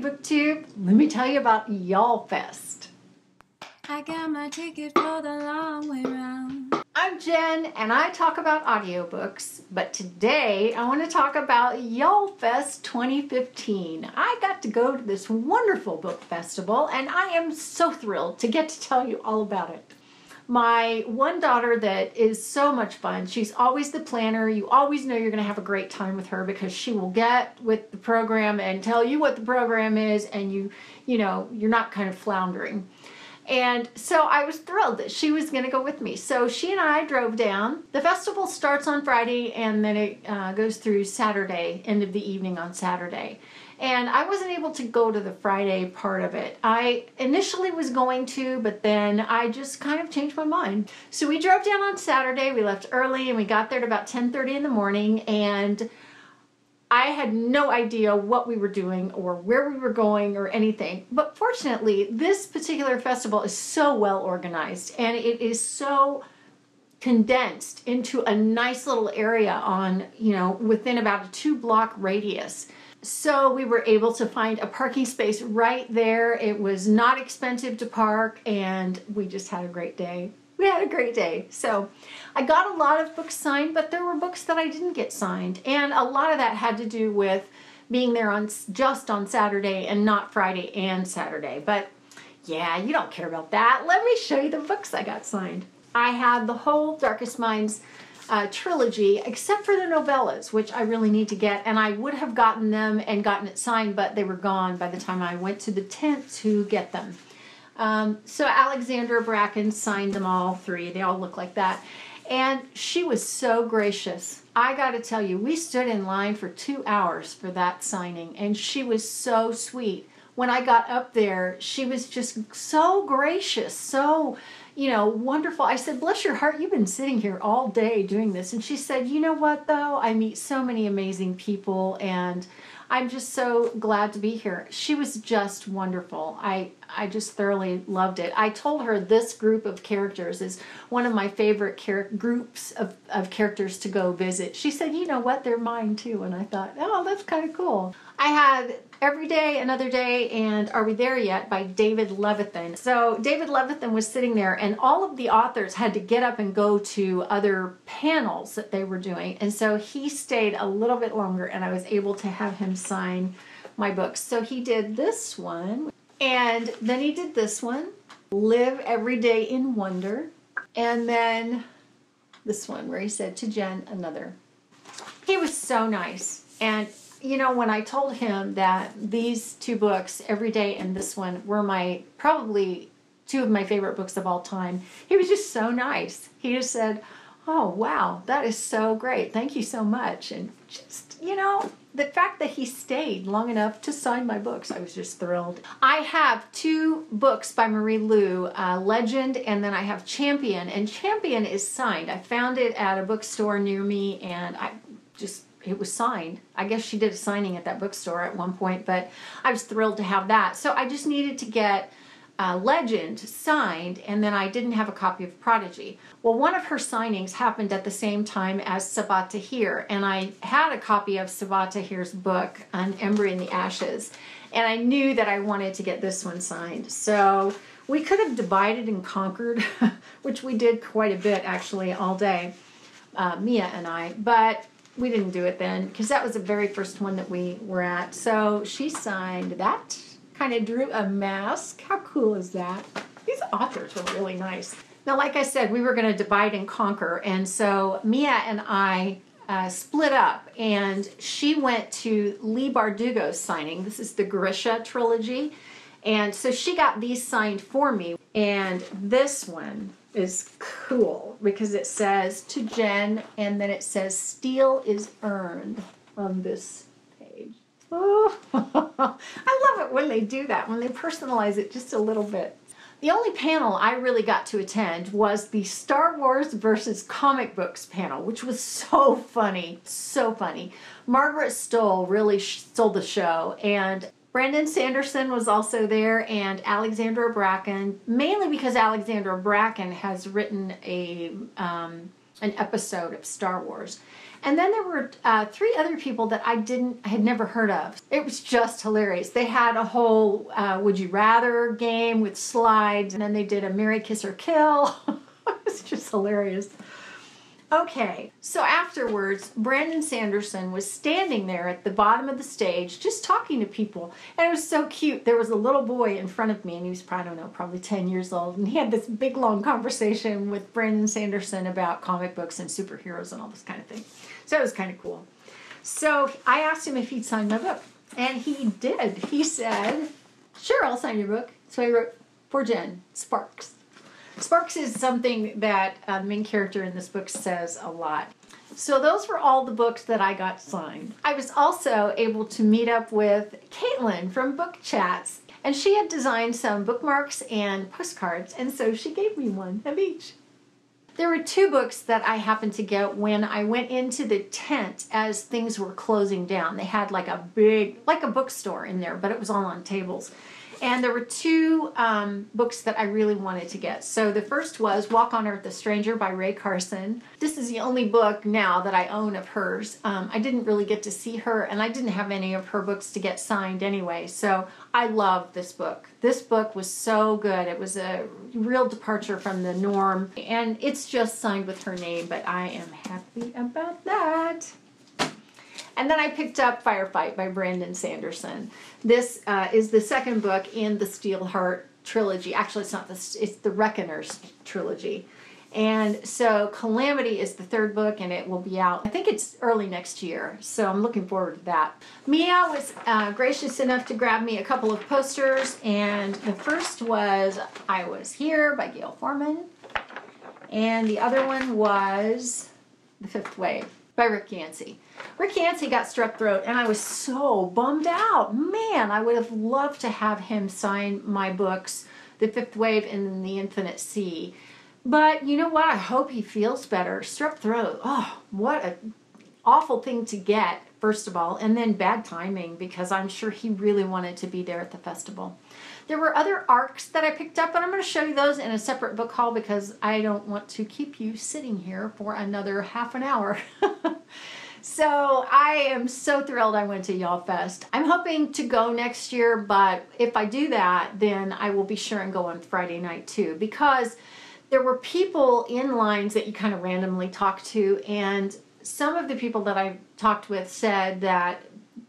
BookTube, let me tell you about Yallfest. I got my ticket for the long way round. I'm Jen, and I talk about audiobooks, but today I want to talk about Yallfest 2015. I got to go to this wonderful book festival, and I am so thrilled to get to tell you all about it. My one daughter that is so much fun, she's always the planner. You always know you're going to have a great time with her because she will get with the program and tell you what the program is, and you know, you're not kind of floundering. And so I was thrilled that she was going to go with me. So she and I drove down. The festival starts on Friday and then it goes through Saturday, end of the evening on Saturday. And I wasn't able to go to the Friday part of it. I initially was going to, but then I just kind of changed my mind. So we drove down on Saturday. We left early and we got there at about 10:30 in the morning, and I had no idea what we were doing or where we were going or anything. But fortunately, this particular festival is so well organized and it is so condensed into a nice little area on, within about a 2-block radius. So we were able to find a parking space right there. It was not expensive to park, and we just had a great day. We had a great day. So I got a lot of books signed, but there were books that I didn't get signed. And a lot of that had to do with being there just on Saturday and not Friday and Saturday. But yeah, you don't care about that. Let me show you the books I got signed. I had the whole Darkest Minds trilogy, except for the novellas, which I really need to get. And I would have gotten them and gotten it signed, but they were gone by the time I went to the tent to get them. So Alexandra Bracken signed them all 3. They all look like that. And she was so gracious. I got to tell you, we stood in line for 2 hours for that signing, and she was so sweet. When I got up there, she was just so gracious, so, wonderful. I said, bless your heart, you've been sitting here all day doing this. And she said, you know what, though? I meet so many amazing people, and I'm just so glad to be here. She was just wonderful. I just thoroughly loved it. I told her this group of characters is one of my favorite groups of characters to go visit. She said, you know what, they're mine too. And I thought, oh, that's kind of cool. I had Every Day, Another Day, and Are We There Yet by David Levithan. So David Levithan was sitting there, and all of the authors had to get up and go to other panels that they were doing. And so he stayed a little bit longer, and I was able to have him sign my books. So he did this one, and then he did this one, Live Every Day in Wonder, and then this one where he said, to Jen, another. He was so nice. And when I told him that these 2 books, Every Day and this one, were probably 2 of my favorite books of all time, he was just so nice. He just said, oh, wow, that is so great. Thank you so much. And just, the fact that he stayed long enough to sign my books, I was just thrilled. I have 2 books by Marie Lu, Legend, and then I have Champion. And Champion is signed. I found it at a bookstore near me, and it was signed. I guess she did a signing at that bookstore at one point, but I was thrilled to have that. So I just needed to get Legend signed, and then I didn't have a copy of Prodigy. Well, one of her signings happened at the same time as Sabaa Tahir, and I had a copy of Sabaa Tahir's book on Ember in the Ashes, and I knew that I wanted to get this one signed. So we could have divided and conquered, which we did quite a bit actually all day, Mia and I, but we didn't do it then because that was the very first one that we were at. So she signed that, kind of drew a mask. How cool is that? These authors were really nice. Now, like I said, we were going to divide and conquer, and so Mia and I split up, and she went to Leigh Bardugo's signing. This is the Grisha trilogy, and so she got these signed for me, and this one is cool because it says to Jen, and then it says steel is earned on this page. Oh, I love it when they do that, when they personalize it just a little bit. The only panel I really got to attend was the Star Wars versus comic books panel, which was so funny, so funny. Margaret Stoll really stole the show, and Brandon Sanderson was also there, and Alexandra Bracken, mainly because Alexandra Bracken has written an episode of Star Wars. And then there were 3 other people that I had never heard of. It was just hilarious. They had a whole Would You Rather game with slides, and then they did a Marry, Kiss, or Kill. It was just hilarious. Okay, so afterwards, Brandon Sanderson was standing there at the bottom of the stage just talking to people, and it was so cute. There was a little boy in front of me, and he was, I don't know, probably 10 years old, and he had this big, long conversation with Brandon Sanderson about comic books and superheroes and all this kind of thing. So it was kind of cool. So I asked him if he'd sign my book, and he did. He said, sure, I'll sign your book. So I wrote, For Jen, Sparks. Sparks is something that the main character in this book says a lot. So those were all the books that I got signed. I was also able to meet up with Caitlin from Book Chats, and she had designed some bookmarks and postcards, and so she gave me one of each. There were 2 books that I happened to get when I went into the tent as things were closing down. They had like a big, like a bookstore in there, but it was all on tables. And there were 2 books that I really wanted to get. So the first was Walk on Earth, a Stranger by Rae Carson. This is the only book now that I own of hers. I didn't really get to see her, and I didn't have any of her books to get signed anyway. So I loved this book. This book was so good. It was a real departure from the norm. And it's just signed with her name, but I am happy about that. And then I picked up Firefight by Brandon Sanderson. This is the second book in the Steelheart trilogy. Actually, it's not it's the Reckoners trilogy. And so Calamity is the 3rd book, and it will be out, I think it's early next year. So I'm looking forward to that. Mia was gracious enough to grab me a couple of posters, and the first was I Was Here by Gail Forman. And the other one was The Fifth Wave by Rick Yancey. Rick Yancey got strep throat, and I was so bummed out. Man, I would have loved to have him sign my books, The Fifth Wave and The Infinite Sea. But you know what? I hope he feels better. Strep throat, oh, what an awful thing to get, first of all, and then bad timing, because I'm sure he really wanted to be there at the festival. There were other arcs that I picked up, but I'm going to show you those in a separate book haul because I don't want to keep you sitting here for another half an hour. So I am so thrilled I went to Yallfest. I'm hoping to go next year, but if I do that, then I will be sure and go on Friday night too, because there were people in lines that you kind of randomly talk to, and some of the people that I talked with said that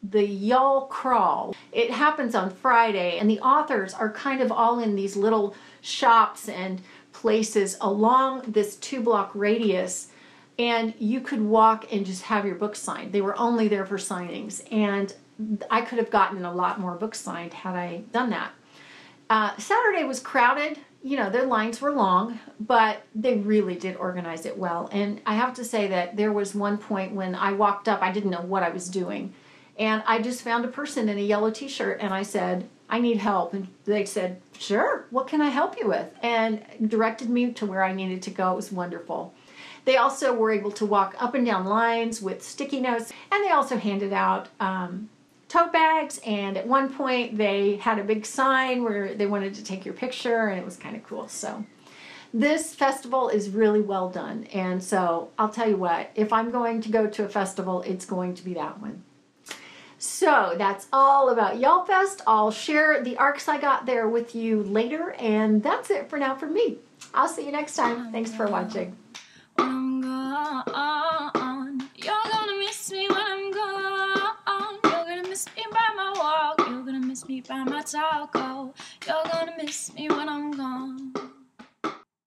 the Yall Crawl, it happens on Friday, and the authors are kind of all in these little shops and places along this 2-block radius, and you could walk and just have your book signed. They were only there for signings, and I could have gotten a lot more books signed had I done that. Saturday was crowded. You know, their lines were long, but they really did organize it well. And I have to say that there was one point when I walked up, I didn't know what I was doing. And I just found a person in a yellow t-shirt, and I said, I need help. And they said, sure, what can I help you with? And directed me to where I needed to go. It was wonderful. They also were able to walk up and down lines with sticky notes, and they also handed out tote bags, and at one point they had a big sign where they wanted to take your picture, and it was kind of cool. So this festival is really well done, and so I'll tell you what, if I'm going to go to a festival, it's going to be that one. So that's all about Yallfest. I'll share the arcs I got there with you later, and that's it for now from me. I'll see you next time. Thanks for watching. When I'm gone, you're gonna miss me when I'm gone. You're gonna miss me by my walk. You're gonna miss me by my talk. Oh, you're gonna miss me when I'm gone.